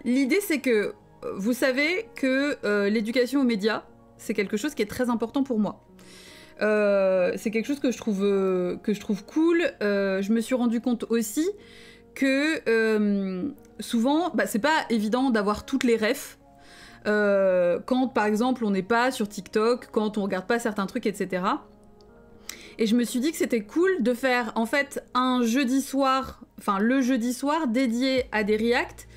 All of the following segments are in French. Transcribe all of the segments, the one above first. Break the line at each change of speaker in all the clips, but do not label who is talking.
l'idée c'est que vous savez que l'éducation aux médias, c'est quelque chose qui est très important pour moi. C'est quelque chose que je trouve cool. Je me suis rendu compte aussi que souvent, bah, c'est pas évident d'avoir toutes les refs. Quand par exemple on n'est pas sur TikTok, quand on regarde pas certains trucs, etc. Et je me suis dit que c'était cool de faire en fait un jeudi soir, enfin le jeudi soir dédié à des reacts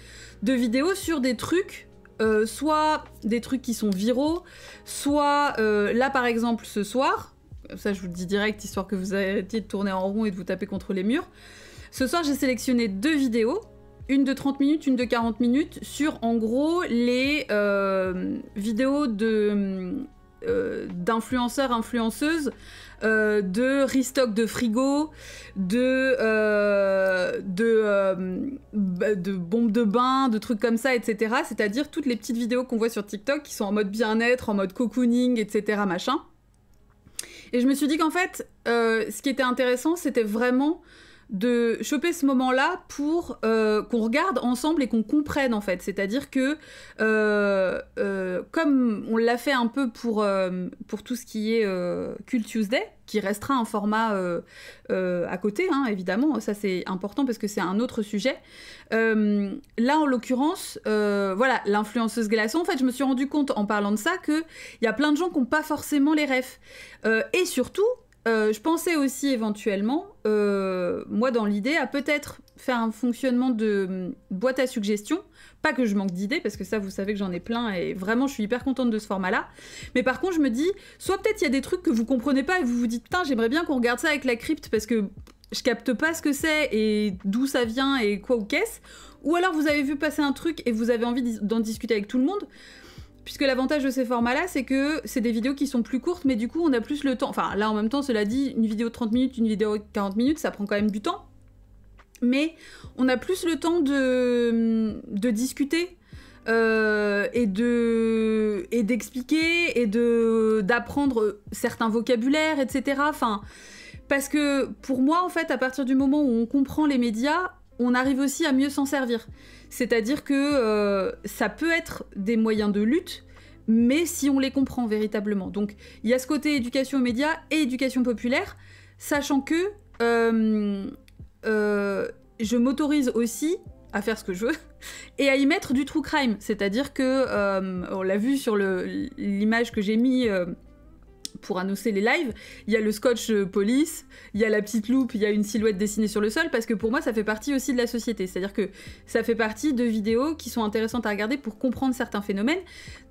de vidéos sur des trucs, soit des trucs qui sont viraux, soit là par exemple ce soir, ça je vous le dis direct histoire que vous arrêtiez de tourner en rond et de vous taper contre les murs. Ce soir j'ai sélectionné 2 vidéos, une de 30 minutes, une de 40 minutes, sur en gros les vidéos d'influenceurs, influenceuses, de restock de frigo, de bombes de bain, de trucs comme ça, etc. C'est-à-dire toutes les petites vidéos qu'on voit sur TikTok qui sont en mode bien-être, en mode cocooning, etc. machin. Et je me suis dit qu'en fait, ce qui était intéressant, c'était vraiment de choper ce moment-là pour qu'on regarde ensemble et qu'on comprenne en fait. C'est-à-dire que comme on l'a fait un peu pour tout ce qui est Cult Tuesday, qui restera un format à côté, hein, évidemment, ça c'est important parce que c'est un autre sujet. Là en l'occurrence, voilà, l'influenceuse glaçon, en fait je me suis rendu compte en parlant de ça qu'il y a plein de gens qui n'ont pas forcément les refs. Et surtout, je pensais aussi éventuellement, moi dans l'idée, à peut-être faire un fonctionnement de boîte à suggestions. Pas que je manque d'idées, parce que ça vous savez que j'en ai plein et vraiment je suis hyper contente de ce format-là. Mais par contre je me dis, soit peut-être il y a des trucs que vous comprenez pas et vous vous dites putain j'aimerais bien qu'on regarde ça avec la crypte parce que je capte pas ce que c'est et d'où ça vient et quoi ou qu'est-ce. Ou alors vous avez vu passer un truc et vous avez envie d'en discuter avec tout le monde. Puisque l'avantage de ces formats-là, c'est que c'est des vidéos qui sont plus courtes, mais du coup, on a plus le temps. Enfin, là, en même temps, cela dit, une vidéo de 30 minutes, une vidéo de 40 minutes, ça prend quand même du temps. Mais on a plus le temps de discuter et d'expliquer et d'apprendre certains vocabulaires, etc. Enfin, parce que pour moi, en fait, à partir du moment où on comprend les médias, on arrive aussi à mieux s'en servir. C'est-à-dire que ça peut être des moyens de lutte, mais si on les comprend véritablement. Donc il y a ce côté éducation aux médias et éducation populaire, sachant que je m'autorise aussi à faire ce que je veux et à y mettre du true crime. C'est-à-dire que, on l'a vu sur l'image que j'ai mis pour annoncer les lives, il y a le scotch police, il y a la petite loupe, il y a une silhouette dessinée sur le sol, parce que pour moi ça fait partie aussi de la société, c'est-à-dire que ça fait partie de vidéos qui sont intéressantes à regarder pour comprendre certains phénomènes.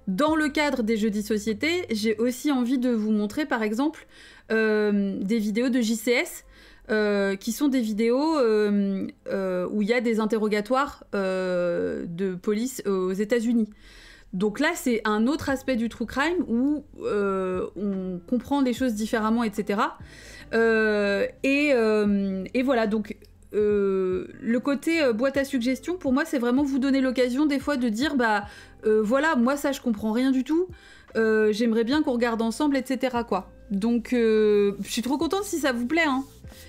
Dans le cadre des jeudis société, j'ai aussi envie de vous montrer par exemple des vidéos de JCS, qui sont des vidéos où il y a des interrogatoires de police aux États-Unis. Donc là, c'est un autre aspect du true crime où on comprend les choses différemment, etc. Et voilà, donc le côté boîte à suggestions, pour moi, c'est vraiment vous donner l'occasion des fois de dire, bah voilà, moi ça, je comprends rien du tout, j'aimerais bien qu'on regarde ensemble, etc. quoi. Donc je suis trop contente si ça vous plaît, hein.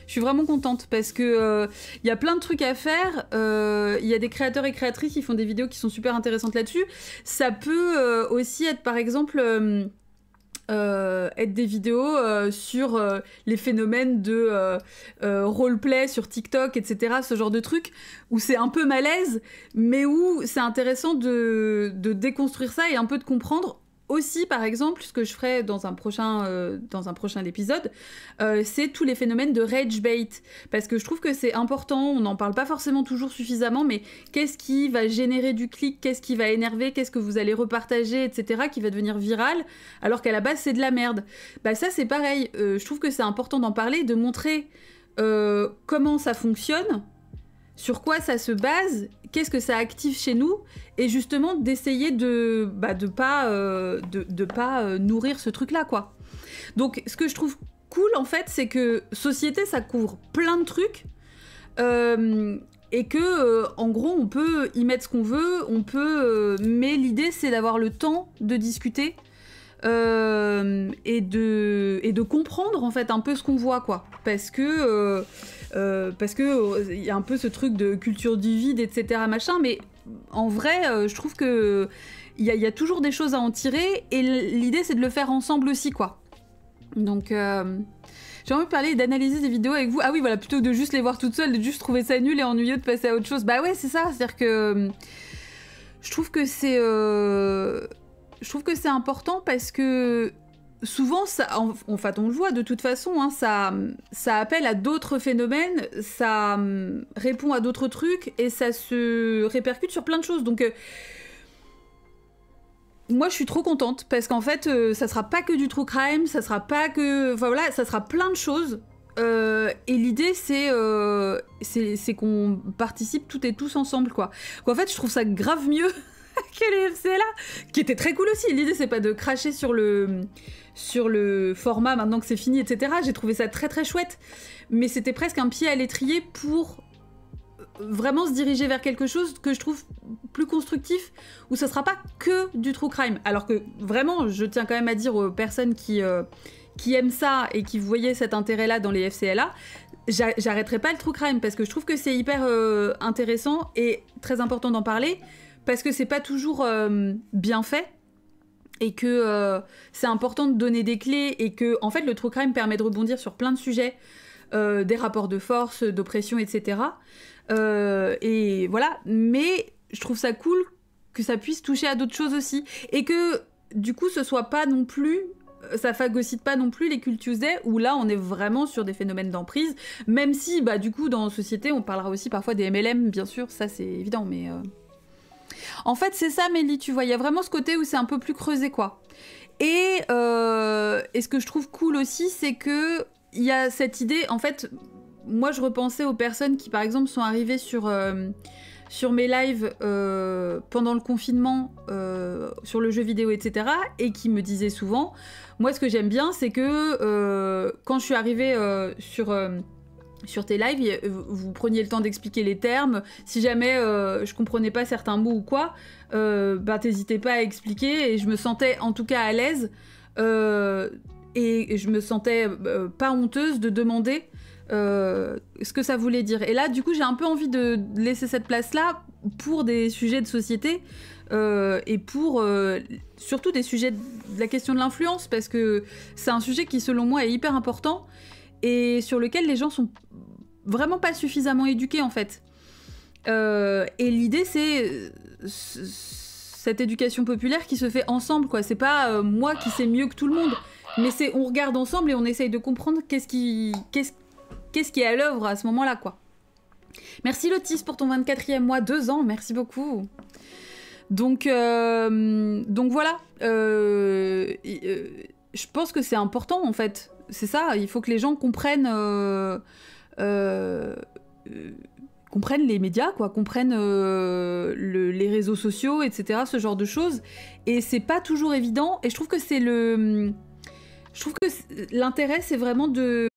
Je suis vraiment contente parce que y a plein de trucs à faire, y a des créateurs et créatrices qui font des vidéos qui sont super intéressantes là-dessus. Ça peut aussi être par exemple être des vidéos sur les phénomènes de roleplay sur TikTok, etc. Ce genre de trucs où c'est un peu malaise, mais où c'est intéressant de déconstruire ça et un peu de comprendre. Aussi, par exemple, ce que je ferai dans un prochain épisode, c'est tous les phénomènes de rage bait. Parce que je trouve que c'est important, on n'en parle pas forcément toujours suffisamment, mais qu'est-ce qui va générer du clic, qu'est-ce qui va énerver, qu'est-ce que vous allez repartager, etc., qui va devenir viral, alors qu'à la base, c'est de la merde. Bah ça, c'est pareil. Je trouve que c'est important d'en parler, de montrer comment ça fonctionne, sur quoi ça se base, qu'est-ce que ça active chez nous, et justement d'essayer de pas nourrir ce truc-là, quoi. Donc, ce que je trouve cool, en fait, c'est que société, ça couvre plein de trucs, et que, en gros, on peut y mettre ce qu'on veut, mais l'idée, c'est d'avoir le temps de discuter, et de comprendre, en fait, un peu ce qu'on voit, quoi. Parce que y a un peu ce truc de culture du vide, etc., machin, mais en vrai, je trouve que il y a toujours des choses à en tirer, et l'idée c'est de le faire ensemble aussi, quoi. Donc j'ai envie de parler et d'analyser ces vidéos avec vous. Ah oui, voilà, plutôt que de juste les voir toutes seules, de juste trouver ça nul et ennuyeux de passer à autre chose. Bah ouais, c'est ça, c'est-à-dire que je trouve que c'est important parce que souvent, en fait, on le voit de toute façon, hein, ça appelle à d'autres phénomènes, ça répond à d'autres trucs, et ça se répercute sur plein de choses. Donc moi, je suis trop contente, parce qu'en fait, ça sera pas que du true crime, ça sera pas que... Enfin voilà, ça sera plein de choses. Et l'idée, c'est qu'on participe toutes et tous ensemble, quoi. En fait, je trouve ça grave mieux que les FCLA, qui était très cool aussi. L'idée, c'est pas de cracher sur le format maintenant que c'est fini, etc. J'ai trouvé ça très très chouette. Mais c'était presque un pied à l'étrier pour vraiment se diriger vers quelque chose que je trouve plus constructif, où ça sera pas que du true crime. Alors que vraiment, je tiens quand même à dire aux personnes qui aiment ça et qui voyaient cet intérêt-là dans les FCLA, j'arrêterai pas le true crime, parce que je trouve que c'est hyper intéressant et très important d'en parler, parce que c'est pas toujours bien fait, et que c'est important de donner des clés, et que en fait le true crime permet de rebondir sur plein de sujets, des rapports de force, d'oppression, etc. Et voilà, mais je trouve ça cool que ça puisse toucher à d'autres choses aussi, et que du coup ce soit pas non plus, ça phagocyte pas non plus les Cult Tuesday, où là on est vraiment sur des phénomènes d'emprise, même si bah du coup dans Société on parlera aussi parfois des MLM, bien sûr, ça c'est évident, mais en fait c'est ça, Mélie, tu vois, il y a vraiment ce côté où c'est un peu plus creusé, quoi. Et ce que je trouve cool aussi, c'est que il y a cette idée, en fait, moi je repensais aux personnes qui par exemple sont arrivées sur mes lives pendant le confinement, sur le jeu vidéo, etc. et qui me disaient souvent, moi ce que j'aime bien c'est que quand je suis arrivée sur tes lives, vous preniez le temps d'expliquer les termes, si jamais je comprenais pas certains mots ou quoi, bah t'hésitais pas à expliquer, et je me sentais en tout cas à l'aise, et je me sentais pas honteuse de demander ce que ça voulait dire. Et là, du coup, j'ai un peu envie de laisser cette place-là pour des sujets de société, et pour surtout des sujets de la question de l'influence, parce que c'est un sujet qui, selon moi, est hyper important, et sur lequel les gens sont vraiment pas suffisamment éduqués, en fait. Et l'idée, c'est cette éducation populaire qui se fait ensemble, quoi. C'est pas moi qui sais mieux que tout le monde, mais c'est on regarde ensemble et on essaye de comprendre qu'est-ce qui est à l'œuvre à ce moment-là, quoi. Merci Lotis pour ton 24e mois, 2 ans, merci beaucoup. Donc voilà, je pense que c'est important, en fait. C'est ça, il faut que les gens comprennent les médias, quoi, comprennent les réseaux sociaux, etc., ce genre de choses. Et c'est pas toujours évident, et je trouve que l'intérêt, c'est vraiment de